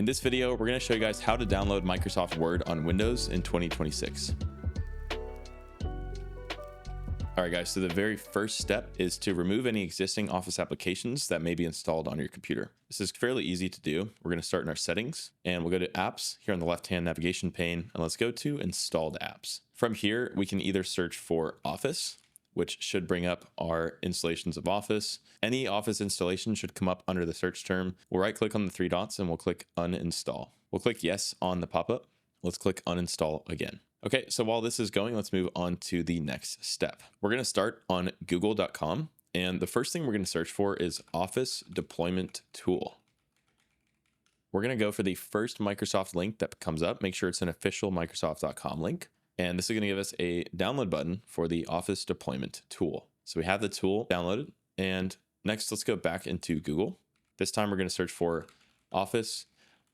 In this video, we're going to show you guys how to download Microsoft Word on Windows in 2026. All right, guys, so the very first step is to remove any existing Office applications that may be installed on your computer. This is fairly easy to do. We're going to start in our settings and we'll go to apps here on the left-hand navigation pane, and let's go to installed apps. From here, we can either search for Office, which should bring up our installations of Office. Any Office installation should come up under the search term. We'll right click on the three dots and we'll click uninstall. We'll click yes on the pop-up. Let's click uninstall again. Okay, so while this is going, let's move on to the next step. We're going to start on google.com, and the first thing we're going to search for is Office Deployment Tool. We're going to go for the first Microsoft link that comes up. Make sure it's an official Microsoft.com link. And this is going to give us a download button for the Office Deployment Tool. So we have the tool downloaded. And next, let's go back into Google. This time, we're going to search for Office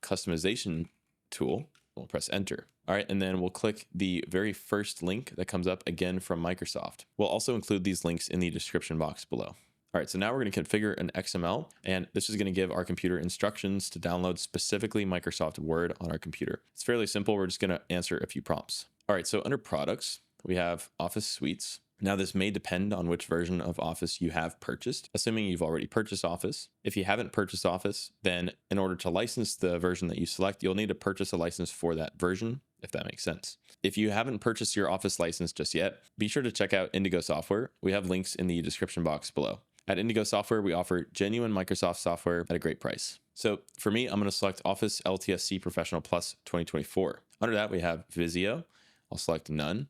Customization Tool. We'll press enter. All right, and then we'll click the very first link that comes up again from Microsoft. We'll also include these links in the description box below. All right, so now we're going to configure an XML, and this is going to give our computer instructions to download specifically Microsoft Word on our computer. It's fairly simple. We're just going to answer a few prompts. All right, so under products, we have Office Suites. Now, this may depend on which version of Office you have purchased, assuming you've already purchased Office. If you haven't purchased Office, then in order to license the version that you select, you'll need to purchase a license for that version, if that makes sense. If you haven't purchased your Office license just yet, be sure to check out Indigo software. We have links in the description box below. At Indigo software, we offer genuine Microsoft software at a great price. So for me, I'm going to select Office LTSC Professional Plus 2024. Under that, we have Visio. I'll select none.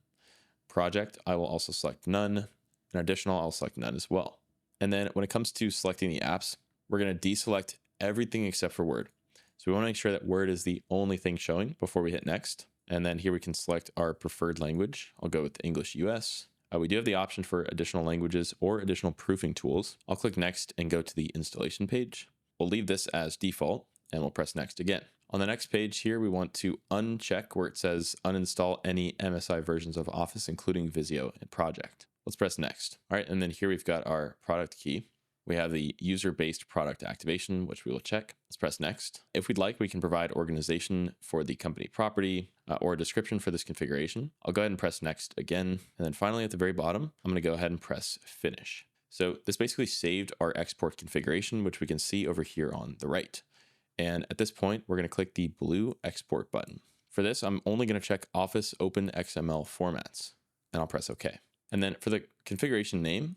Project, I will also select none. And additional, I'll select none as well. And then when it comes to selecting the apps, we're going to deselect everything except for Word. So we want to make sure that Word is the only thing showing before we hit next. And then here we can select our preferred language. I'll go with English US. We do have the option for additional languages or additional proofing tools. I'll click next and go to the installation page. We'll leave this as default and we'll press next again. On the next page here, we want to uncheck where it says uninstall any MSI versions of Office, including Visio and Project. Let's press next. All right, and then here we've got our product key. We have the user-based product activation, which we will check. Let's press next. If we'd like, we can provide organization for the company property or a description for this configuration. I'll go ahead and press next again. And then finally at the very bottom, I'm going to go ahead and press finish. So this basically saved our export configuration, which we can see over here on the right. And at this point, we're going to click the blue export button. For this, I'm only going to check Office Open XML formats, and I'll press OK. And then for the configuration name,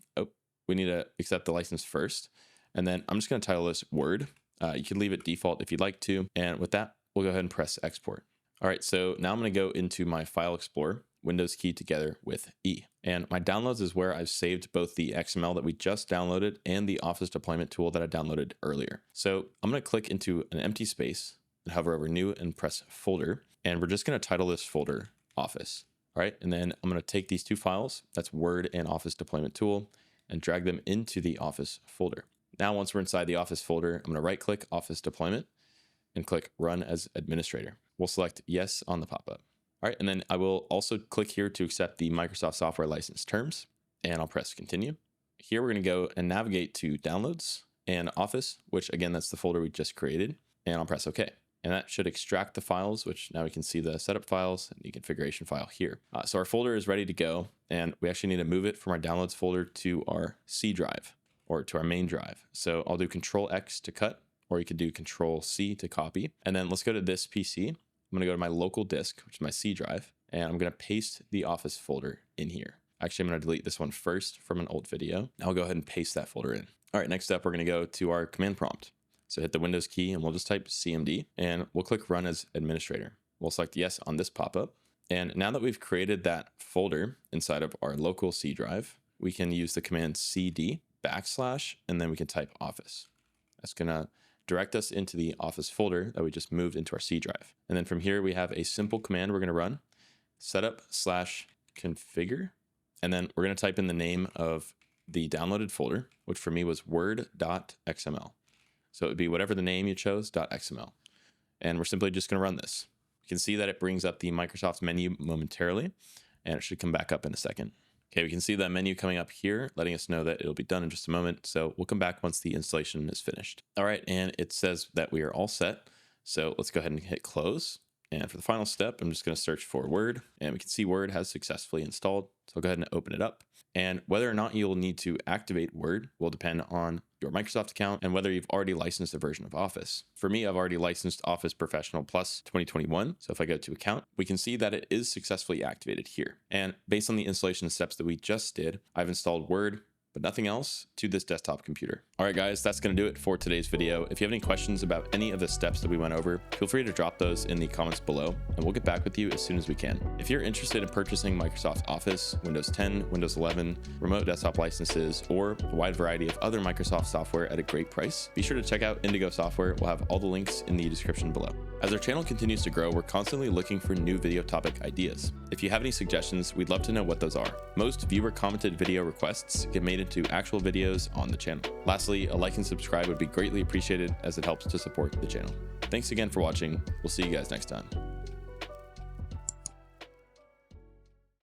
we need to accept the license first. And then I'm just going to title this Word. You can leave it default if you'd like to. And with that, we'll go ahead and press export. All right, so now I'm going to go into my File Explorer, Windows key together with E. And my downloads is where I've saved both the XML that we just downloaded and the Office Deployment Tool that I downloaded earlier. So I'm going to click into an empty space and hover over New and press Folder. And we're just going to title this folder Office. All right, and then I'm going to take these two files, that's Word and Office Deployment Tool, and drag them into the Office folder. Now, once we're inside the Office folder, I'm going to right-click Office Deployment and click Run as Administrator. We'll select Yes on the pop-up. All right, and then I will also click here to accept the Microsoft Software License Terms, and I'll press Continue. Here, we're going to go and navigate to Downloads and Office, which again, that's the folder we just created, and I'll press OK. And that should extract the files, which now we can see the setup files and the configuration file here. So our folder is ready to go, and we actually need to move it from our Downloads folder to our C drive or to our main drive. So I'll do Control X to cut, or you could do Control C to copy. And then let's go to this PC. I'm going to go to my local disk, which is my C drive, and I'm going to paste the Office folder in here. Actually, I'm going to delete this one first from an old video. I'll go ahead and paste that folder in. All right, next up, we're going to go to our command prompt. So hit the Windows key and we'll just type CMD and we'll click Run as Administrator. We'll select Yes on this pop-up. And now that we've created that folder inside of our local C drive, we can use the command CD / and then we can type Office. That's going to direct us into the Office folder that we just moved into our C drive. And then from here, we have a simple command we're going to run, setup / configure. And then we're going to type in the name of the downloaded folder, which for me was word.xml. So it would be whatever the name you chose, .xml. And we're simply just going to run this. You can see that it brings up the Microsoft menu momentarily, and it should come back up in a second. Okay, we can see that menu coming up here, letting us know that it'll be done in just a moment. So we'll come back once the installation is finished. All right, and it says that we are all set. So let's go ahead and hit close. And for the final step, I'm just going to search for Word, and we can see Word has successfully installed. So I'll go ahead and open it up. And whether or not you'll need to activate Word will depend on your Microsoft account and whether you've already licensed a version of Office. For me, I've already licensed Office Professional Plus 2021. So if I go to account, we can see that it is successfully activated here. And based on the installation steps that we just did, I've installed Word, but nothing else to this desktop computer. All right, guys, that's going to do it for today's video. If you have any questions about any of the steps that we went over, feel free to drop those in the comments below, and we'll get back with you as soon as we can. If you're interested in purchasing Microsoft Office, Windows 10, Windows 11, remote desktop licenses, or a wide variety of other Microsoft software at a great price, be sure to check out Indigo software. We'll have all the links in the description below. As our channel continues to grow, we're constantly looking for new video topic ideas. If you have any suggestions, we'd love to know what those are. Most viewer commented video requests get made into actual videos on the channel. Lastly, a like and subscribe would be greatly appreciated as it helps to support the channel. Thanks again for watching. We'll see you guys next time.